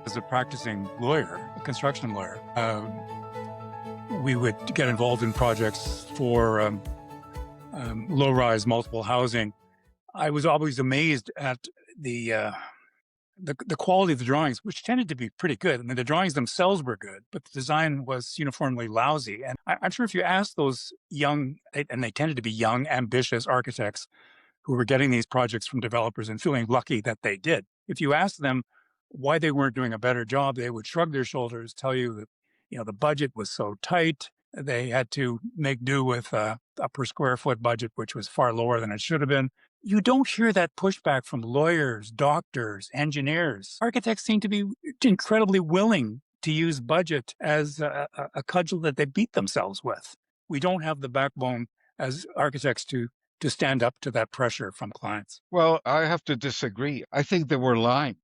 As a practicing lawyer, a construction lawyer, we would get involved in projects for low-rise multiple housing. I was always amazed at the quality of the drawings, which tended to be pretty good. I mean, the drawings themselves were good, but the design was uniformly lousy. And I'm sure if you ask those young, and they tended to be young, ambitious architects who were getting these projects from developers and feeling lucky that they did, if you asked them why they weren't doing a better job, they would shrug their shoulders, tell you that, the budget was so tight. They had to make do with a per square foot budget, which was far lower than it should have been. You don't hear that pushback from lawyers, doctors, engineers. Architects seem to be incredibly willing to use budget as a cudgel that they beat themselves with. We don't have the backbone as architects to stand up to that pressure from clients. Well, I have to disagree. I think they were lying.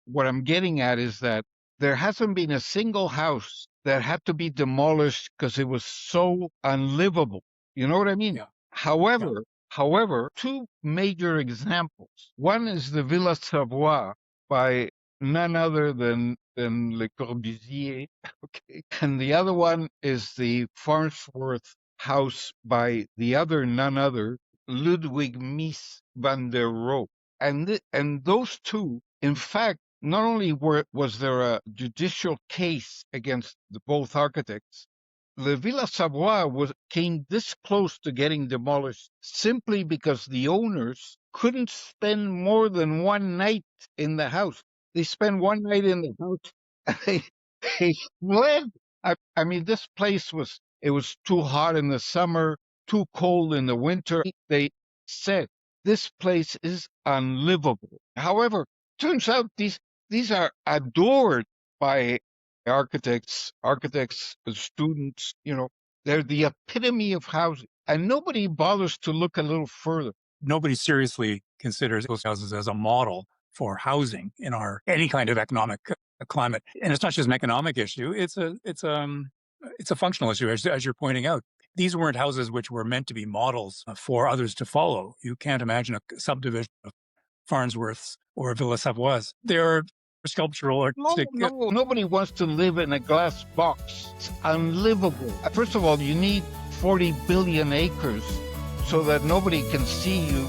What I'm getting at is that there hasn't been a single house that had to be demolished because it was so unlivable. You know what I mean? Yeah. However, two major examples. One is the Villa Savoie by none other than Le Corbusier, okay? And the other one is the Farnsworth house by the other none other, Ludwig Mies van der Rohe. And those two, in fact, not only was there a judicial case against both architects, the Villa Savoie came this close to getting demolished simply because the owners couldn't spend more than one night in the house. They spent one night in the house and they fled. I mean, this place was too hot in the summer, too cold in the winter. They said, this place is unlivable. However, turns out these are adored by architects, students, they're the epitome of housing. And nobody bothers to look a little further. Nobody seriously considers those houses as a model for housing in any kind of economic climate. And it's not just an economic issue, it's a functional issue, as you're pointing out. These weren't houses which were meant to be models for others to follow. You can't imagine a subdivision of Farnsworths or Villa Savoies. They're sculptural, artistic. No, nobody wants to live in a glass box. It's unlivable. First of all, you need 40 billion acres so that nobody can see you,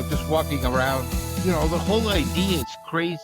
just walking around. The whole idea is crazy.